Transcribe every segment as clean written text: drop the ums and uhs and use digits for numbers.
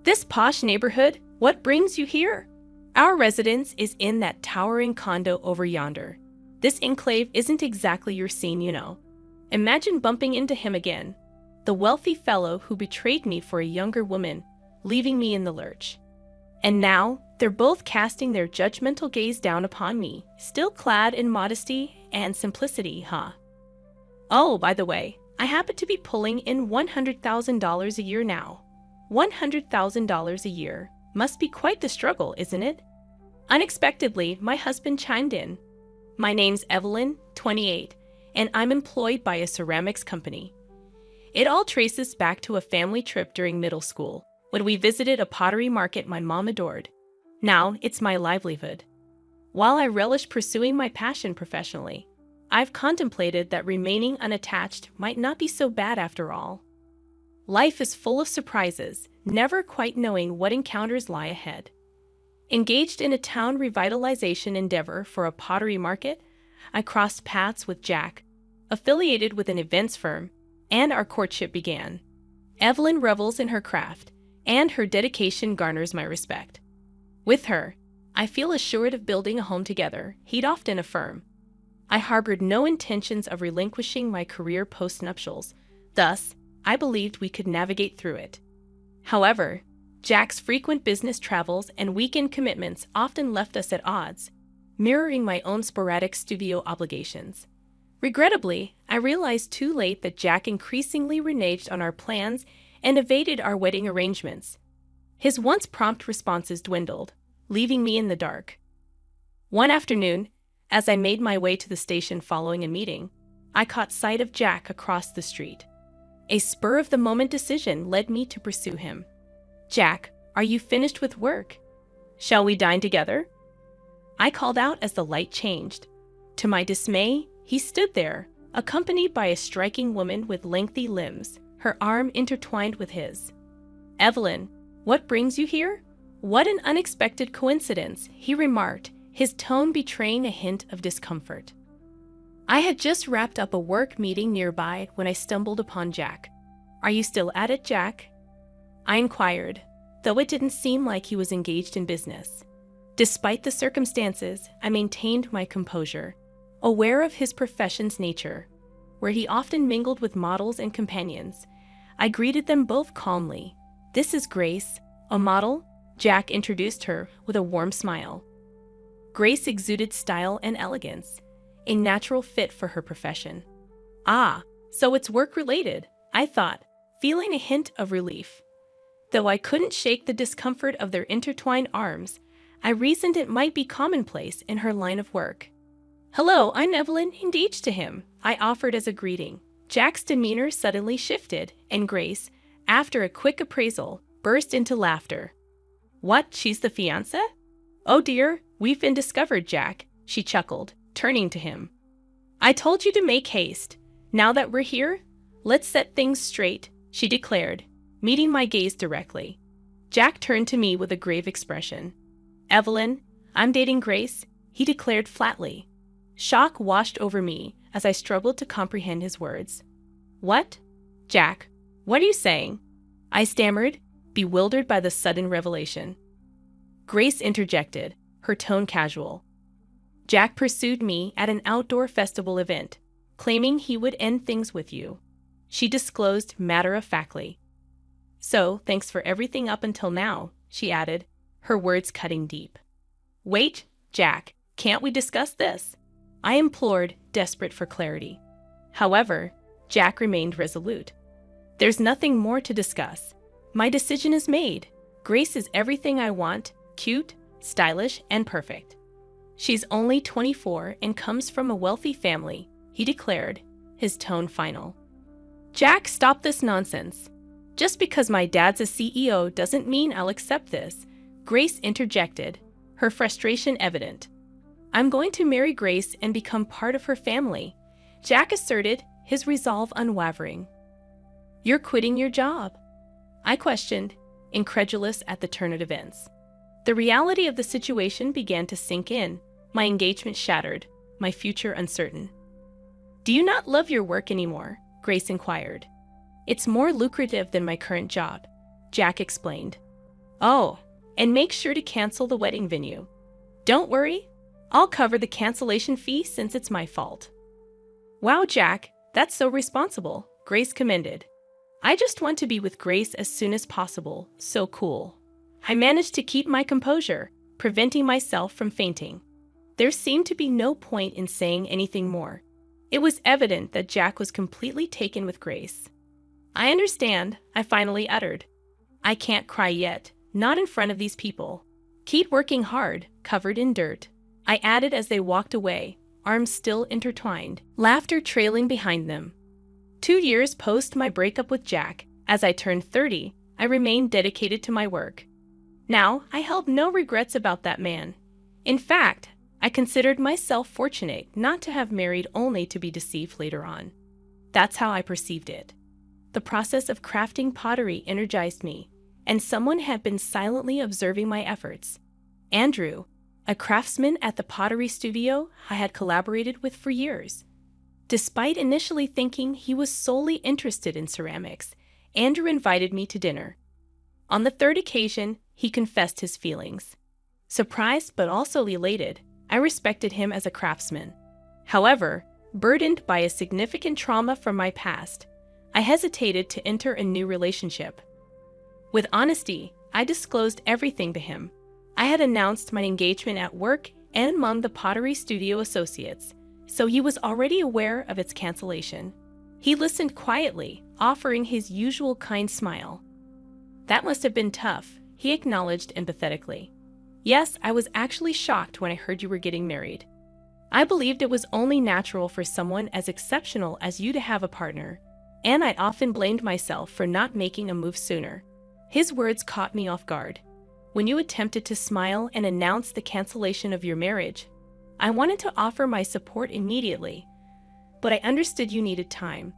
This posh neighborhood, what brings you here? Our residence is in that towering condo over yonder. This enclave isn't exactly your scene, you know. Imagine bumping into him again, the wealthy fellow who betrayed me for a younger woman, leaving me in the lurch. And now, they're both casting their judgmental gaze down upon me, still clad in modesty and simplicity, huh? Oh, by the way, I happen to be pulling in $100,000 a year now. $100,000 a year must be quite the struggle, isn't it? Unexpectedly, my husband chimed in. My name's Evelyn, 28, and I'm employed by a ceramics company. It all traces back to a family trip during middle school, when we visited a pottery market my mom adored. Now, it's my livelihood. While I relish pursuing my passion professionally, I've contemplated that remaining unattached might not be so bad after all. Life is full of surprises, never quite knowing what encounters lie ahead. Engaged in a town revitalization endeavor for a pottery market, I crossed paths with Jack, affiliated with an events firm, and our courtship began. Evelyn revels in her craft, and her dedication garners my respect. With her, I feel assured of building a home together, he'd often affirm. I harbored no intentions of relinquishing my career post-nuptials, thus, I believed we could navigate through it. However, Jack's frequent business travels and weekend commitments often left us at odds, mirroring my own sporadic studio obligations. Regrettably, I realized too late that Jack increasingly reneged on our plans and evaded our wedding arrangements. His once prompt responses dwindled, leaving me in the dark. One afternoon, as I made my way to the station following a meeting, I caught sight of Jack across the street. A spur-of-the-moment decision led me to pursue him. Jack, are you finished with work? Shall we dine together? I called out as the light changed. To my dismay, he stood there, accompanied by a striking woman with lengthy limbs, her arm intertwined with his. Evelyn, what brings you here? What an unexpected coincidence, he remarked, his tone betraying a hint of discomfort. I had just wrapped up a work meeting nearby when I stumbled upon Jack. Are you still at it, Jack? I inquired, though it didn't seem like he was engaged in business. Despite the circumstances, I maintained my composure, aware of his profession's nature. Where he often mingled with models and companions, I greeted them both calmly. This is Grace, a model, Jack introduced her with a warm smile. Grace exuded style and elegance, a natural fit for her profession. Ah, so it's work-related, I thought, feeling a hint of relief. Though I couldn't shake the discomfort of their intertwined arms, I reasoned it might be commonplace in her line of work. Hello, I'm Evelyn, engaged to him, I offered as a greeting. Jack's demeanor suddenly shifted, and Grace, after a quick appraisal, burst into laughter. What, she's the fiancé? Oh dear, we've been discovered, Jack, she chuckled, turning to him. I told you to make haste. Now that we're here, let's set things straight, she declared, meeting my gaze directly. Jack turned to me with a grave expression. Evelyn, I'm dating Grace, he declared flatly. Shock washed over me as I struggled to comprehend his words. What? Jack, what are you saying? I stammered, bewildered by the sudden revelation. Grace interjected, her tone casual. Jack pursued me at an outdoor festival event, claiming he would end things with you. She disclosed matter-of-factly. So, thanks for everything up until now, she added, her words cutting deep. Wait, Jack, can't we discuss this? I implored, desperate for clarity. However, Jack remained resolute. There's nothing more to discuss. My decision is made. Grace is everything I want, cute, stylish, and perfect. She's only 24 and comes from a wealthy family, he declared, his tone final. Jack, stop this nonsense. Just because my dad's a CEO doesn't mean I'll accept this, Grace interjected, her frustration evident. I'm going to marry Grace and become part of her family, Jack asserted, his resolve unwavering. You're quitting your job? I questioned, incredulous at the turn of events. The reality of the situation began to sink in, my engagement shattered, my future uncertain. Do you not love your work anymore? Grace inquired. It's more lucrative than my current job, Jack explained. Oh, and make sure to cancel the wedding venue. Don't worry, I'll cover the cancellation fee since it's my fault. Wow, Jack, that's so responsible, Grace commended. I just want to be with Grace as soon as possible, so cool. I managed to keep my composure, preventing myself from fainting. There seemed to be no point in saying anything more. It was evident that Jack was completely taken with Grace. I understand, I finally uttered. I can't cry yet, not in front of these people. Keep working hard, covered in dirt, I added as they walked away, arms still intertwined, laughter trailing behind them. 2 years post my breakup with Jack, as I turned 30, I remained dedicated to my work. Now, I held no regrets about that man. In fact, I considered myself fortunate not to have married only to be deceived later on. That's how I perceived it. The process of crafting pottery energized me, and someone had been silently observing my efforts. Andrew, a craftsman at the pottery studio I had collaborated with for years. Despite initially thinking he was solely interested in ceramics, Andrew invited me to dinner. On the third occasion, he confessed his feelings. Surprised but also elated, I respected him as a craftsman. However, burdened by a significant trauma from my past, I hesitated to enter a new relationship. With honesty, I disclosed everything to him. I had announced my engagement at work and among the pottery studio associates, so he was already aware of its cancellation. He listened quietly, offering his usual kind smile. That must have been tough, he acknowledged empathetically. Yes, I was actually shocked when I heard you were getting married. I believed it was only natural for someone as exceptional as you to have a partner, and I'd often blamed myself for not making a move sooner. His words caught me off guard. When you attempted to smile and announce the cancellation of your marriage, I wanted to offer my support immediately, but I understood you needed time.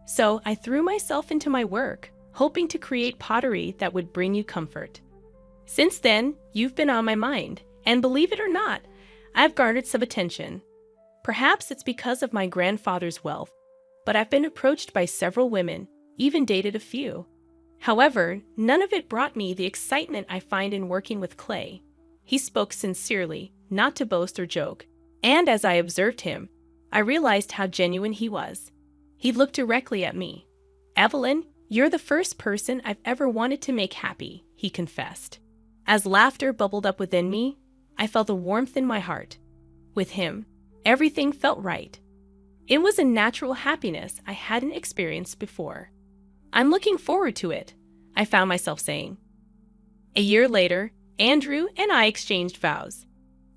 So I threw myself into my work, hoping to create pottery that would bring you comfort. Since then, you've been on my mind, and believe it or not, I've garnered some attention. Perhaps it's because of my grandfather's wealth, but I've been approached by several women, even dated a few. However, none of it brought me the excitement I find in working with clay. He spoke sincerely, not to boast or joke, and as I observed him, I realized how genuine he was. He looked directly at me. Evelyn, you're the first person I've ever wanted to make happy, he confessed. As laughter bubbled up within me, I felt a warmth in my heart. With him, everything felt right. It was a natural happiness I hadn't experienced before. I'm looking forward to it, I found myself saying. A year later, Andrew and I exchanged vows.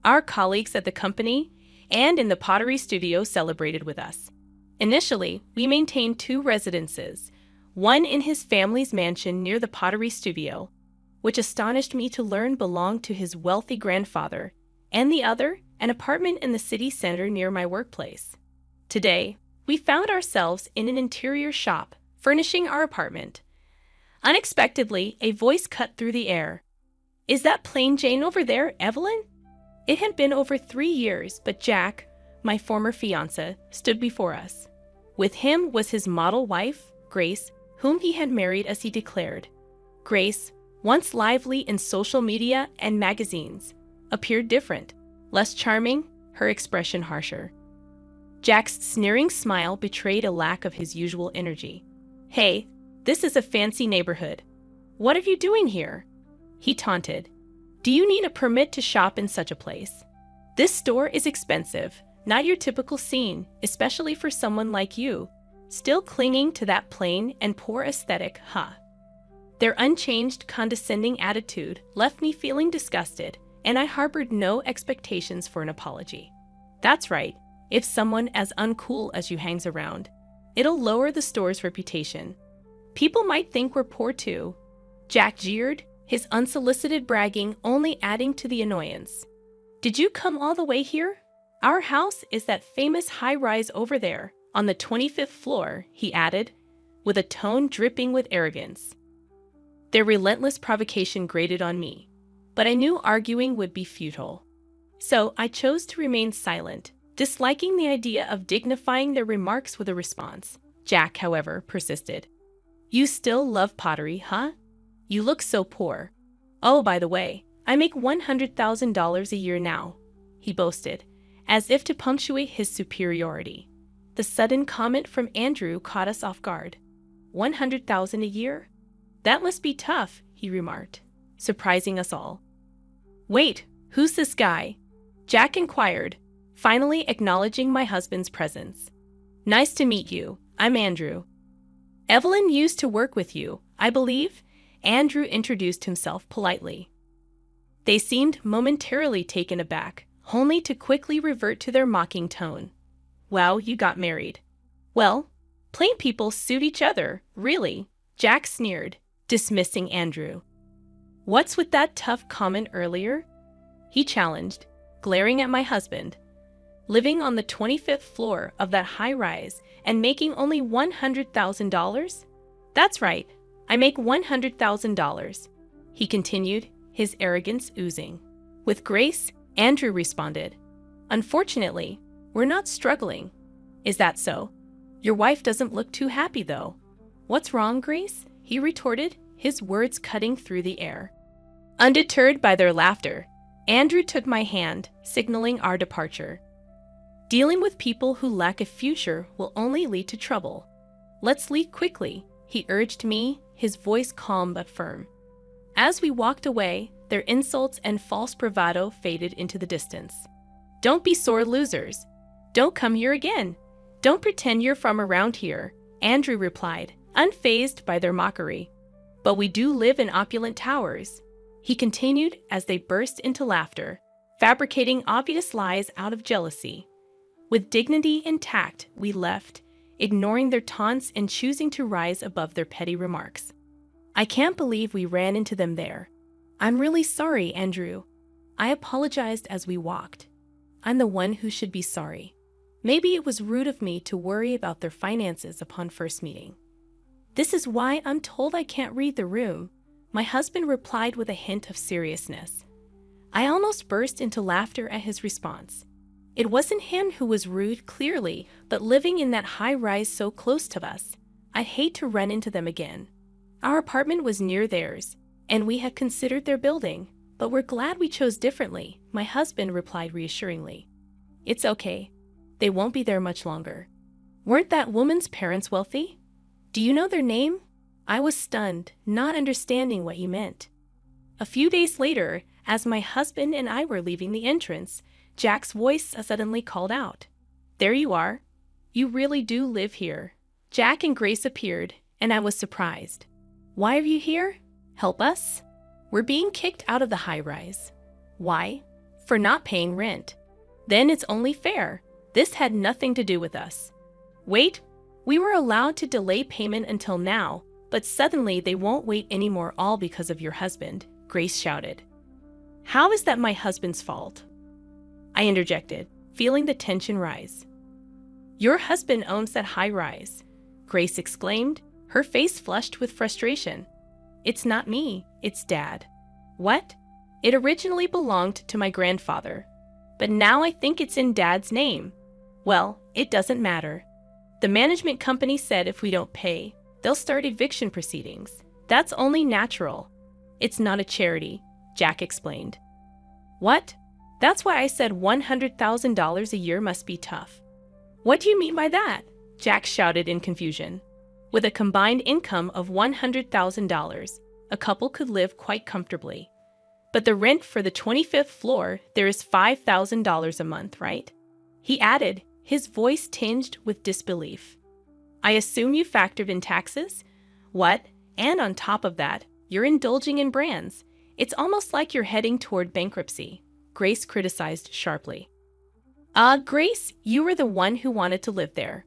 Our colleagues at the company and in the pottery studio celebrated with us. Initially, we maintained 2 residences, one in his family's mansion near the pottery studio, which astonished me to learn belonged to his wealthy grandfather, and the other, an apartment in the city center near my workplace. Today, we found ourselves in an interior shop, furnishing our apartment. Unexpectedly, a voice cut through the air. Is that plain Jane over there, Evelyn? It had been over 3 years, but Jack, my former fiancé, stood before us. With him was his model wife, Grace, whom he had married as he declared. Grace, once lively in social media and magazines, appeared different, less charming, her expression harsher. Jack's sneering smile betrayed a lack of his usual energy. Hey, this is a fancy neighborhood. What are you doing here? He taunted. Do you need a permit to shop in such a place? This store is expensive, not your typical scene, especially for someone like you, still clinging to that plain and poor aesthetic, huh? Their unchanged, condescending attitude left me feeling disgusted, and I harbored no expectations for an apology. That's right, if someone as uncool as you hangs around, it'll lower the store's reputation. People might think we're poor too. Jack jeered, his unsolicited bragging only adding to the annoyance. Did you come all the way here? Our house is that famous high-rise over there, on the 25th floor, he added, with a tone dripping with arrogance. Their relentless provocation grated on me, but I knew arguing would be futile. So I chose to remain silent, disliking the idea of dignifying their remarks with a response. Jack, however, persisted. You still love pottery, huh? You look so poor. Oh, by the way, I make $100,000 a year now, he boasted, as if to punctuate his superiority. The sudden comment from Andrew caught us off guard. 100,000 a year? That must be tough, he remarked, surprising us all. Wait, who's this guy? Jack inquired, finally acknowledging my husband's presence. Nice to meet you, I'm Andrew. Evelyn used to work with you, I believe, Andrew introduced himself politely. They seemed momentarily taken aback, only to quickly revert to their mocking tone. Wow, you got married. Well, plain people suit each other, really, Jack sneered, dismissing Andrew. What's with that tough comment earlier? He challenged, glaring at my husband. Living on the 25th floor of that high-rise and making only $100,000? That's right, I make $100,000, he continued, his arrogance oozing. With grace, Andrew responded, Unfortunately, we're not struggling. Is that so? Your wife doesn't look too happy, though. What's wrong, Grace? He retorted, his words cutting through the air. Undeterred by their laughter, Andrew took my hand, signaling our departure. Dealing with people who lack a future will only lead to trouble. Let's leave quickly, he urged me, his voice calm but firm. As we walked away, their insults and false bravado faded into the distance. Don't be sore losers. Don't come here again. Don't pretend you're from around here, Andrew replied, unfazed by their mockery. But we do live in opulent towers, he continued as they burst into laughter, fabricating obvious lies out of jealousy. With dignity intact, we left, ignoring their taunts and choosing to rise above their petty remarks. I can't believe we ran into them there. I'm really sorry, Andrew. I apologized as we walked. I'm the one who should be sorry. Maybe it was rude of me to worry about their finances upon first meeting. This is why I'm told I can't read the room, my husband replied with a hint of seriousness. I almost burst into laughter at his response. It wasn't him who was rude, clearly, but living in that high-rise so close to us, I'd hate to run into them again. Our apartment was near theirs, and we had considered their building, but we're glad we chose differently, my husband replied reassuringly. It's okay. They won't be there much longer. Weren't that woman's parents wealthy? Do you know their name? I was stunned, not understanding what he meant. A few days later, as my husband and I were leaving the entrance, Jack's voice suddenly called out. There you are. You really do live here. Jack and Grace appeared, and I was surprised. Why are you here? Help us? We're being kicked out of the high-rise. Why? For not paying rent. Then it's only fair. This had nothing to do with us. Wait, we were allowed to delay payment until now, but suddenly they won't wait anymore, all because of your husband, Grace shouted. How is that my husband's fault? I interjected, feeling the tension rise. Your husband owns that high-rise, Grace exclaimed, her face flushed with frustration. It's not me, it's Dad. What? It originally belonged to my grandfather, but now I think it's in Dad's name. Well, it doesn't matter. The management company said if we don't pay, they'll start eviction proceedings. That's only natural. It's not a charity, Jack explained. What? That's why I said $100,000 a year must be tough. What do you mean by that? Jack shouted in confusion. With a combined income of $100,000, a couple could live quite comfortably. But the rent for the 25th floor, there is $5,000 a month, right? He added, his voice tinged with disbelief. I assume you factored in taxes? What? And on top of that, you're indulging in brands. It's almost like you're heading toward bankruptcy, Grace criticized sharply. Grace, you were the one who wanted to live there.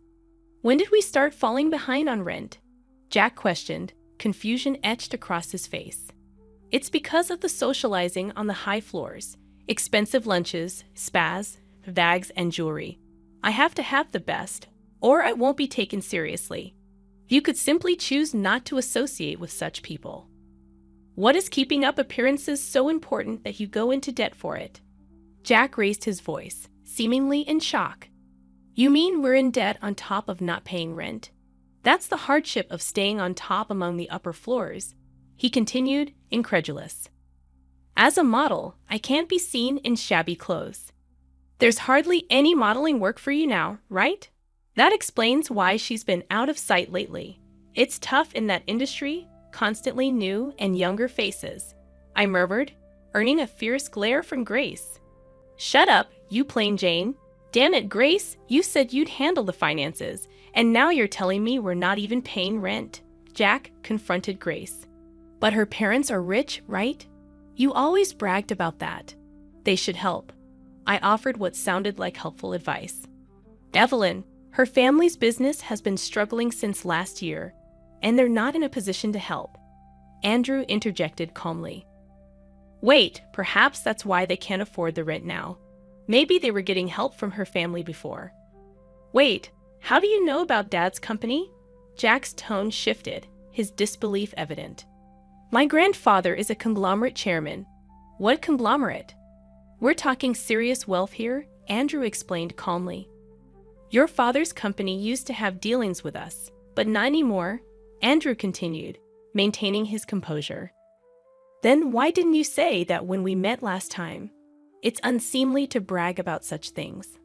When did we start falling behind on rent? Jack questioned, confusion etched across his face. It's because of the socializing on the high floors, expensive lunches, spas, bags, and jewelry. I have to have the best, or I won't be taken seriously. You could simply choose not to associate with such people. What is keeping up appearances so important that you go into debt for it? Jack raised his voice, seemingly in shock. You mean we're in debt on top of not paying rent? That's the hardship of staying on top among the upper floors, he continued, incredulous. As a model, I can't be seen in shabby clothes. There's hardly any modeling work for you now, right? That explains why she's been out of sight lately. It's tough in that industry, constantly new and younger faces. I murmured, earning a fierce glare from Grace. Shut up, you plain Jane. Damn it, Grace, you said you'd handle the finances, and now you're telling me we're not even paying rent. Jack confronted Grace. But her parents are rich, right? You always bragged about that. They should help. I offered what sounded like helpful advice. Evelyn, her family's business has been struggling since last year, and they're not in a position to help. Andrew interjected calmly. Wait, perhaps that's why they can't afford the rent now. Maybe they were getting help from her family before. Wait, how do you know about Dad's company? Jack's tone shifted, his disbelief evident. My grandfather is a conglomerate chairman. What conglomerate? We're talking serious wealth here, Andrew explained calmly. Your father's company used to have dealings with us, but not anymore, Andrew continued, maintaining his composure. Then why didn't you say that when we met last time? It's unseemly to brag about such things.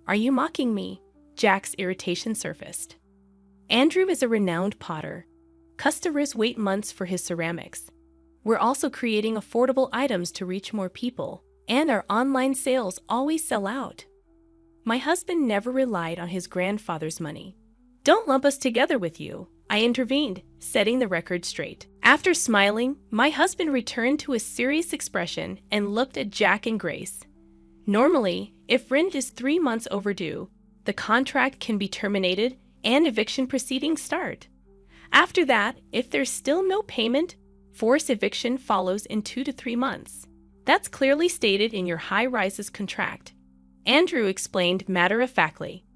Are you mocking me? Jack's irritation surfaced. Andrew is a renowned potter. Customers wait months for his ceramics. We're also creating affordable items to reach more people, and our online sales always sell out. My husband never relied on his grandfather's money. Don't lump us together with you, I intervened, setting the record straight. After smiling, my husband returned to a serious expression and looked at Jack and Grace. Normally, if rent is 3 months overdue, the contract can be terminated and eviction proceedings start. After that, if there's still no payment, forced eviction follows in 2 to 3 months. That's clearly stated in your high-rises contract. Andrew explained matter-of-factly.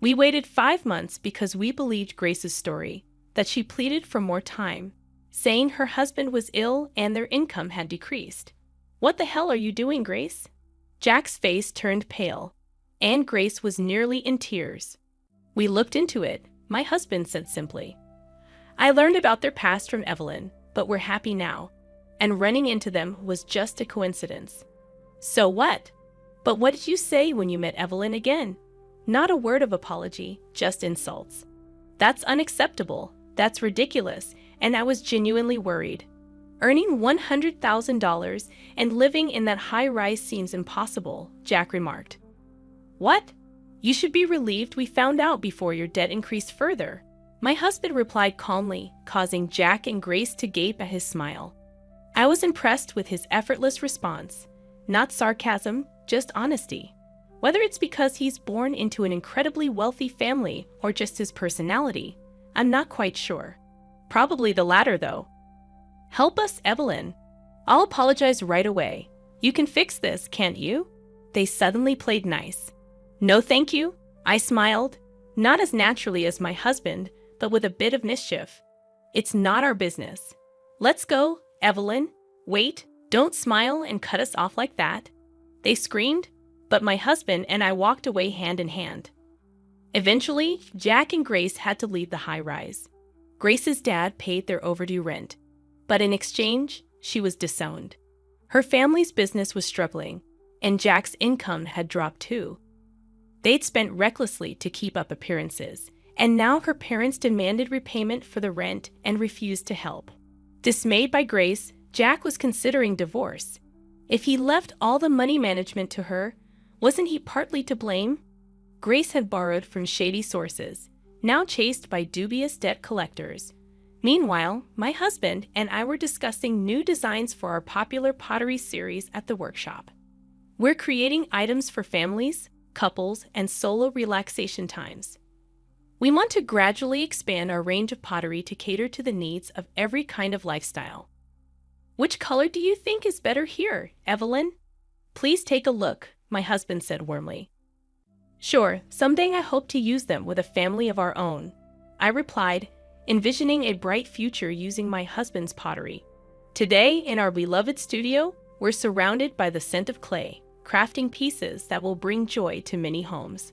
We waited 5 months because we believed Grace's story, that she pleaded for more time, saying her husband was ill and their income had decreased. What the hell are you doing, Grace? Jack's face turned pale, and Grace was nearly in tears. We looked into it, my husband said simply. I learned about their past from Evelyn, but we're happy now, and running into them was just a coincidence. So what? But what did you say when you met Evelyn again? Not a word of apology, just insults. That's unacceptable, that's ridiculous, and I was genuinely worried. Earning $100,000 and living in that high-rise seems impossible, Jack remarked. What? You should be relieved we found out before your debt increased further. My husband replied calmly, causing Jack and Grace to gape at his smile. I was impressed with his effortless response. Not sarcasm, just honesty. Whether it's because he's born into an incredibly wealthy family or just his personality, I'm not quite sure. Probably the latter, though. Help us, Evelyn. I'll apologize right away. You can fix this, can't you? They suddenly played nice. No thank you, I smiled, not as naturally as my husband, but with a bit of mischief. It's not our business. Let's go, Evelyn. Wait, don't smile and cut us off like that. They screamed, but my husband and I walked away hand in hand. Eventually, Jack and Grace had to leave the high-rise. Grace's dad paid their overdue rent, but in exchange, she was disowned. Her family's business was struggling, and Jack's income had dropped too. They'd spent recklessly to keep up appearances, and now her parents demanded repayment for the rent and refused to help. Dismayed by Grace, Jack was considering divorce. If he left all the money management to her, wasn't he partly to blame? Grace had borrowed from shady sources, now chased by dubious debt collectors. Meanwhile, my husband and I were discussing new designs for our popular pottery series at the workshop. We're creating items for families, couples, and solo relaxation times. We want to gradually expand our range of pottery to cater to the needs of every kind of lifestyle. Which color do you think is better here, Evelyn? Please take a look, my husband said warmly. Sure, someday I hope to use them with a family of our own, I replied, envisioning a bright future using my husband's pottery. Today, in our beloved studio, we're surrounded by the scent of clay, crafting pieces that will bring joy to many homes.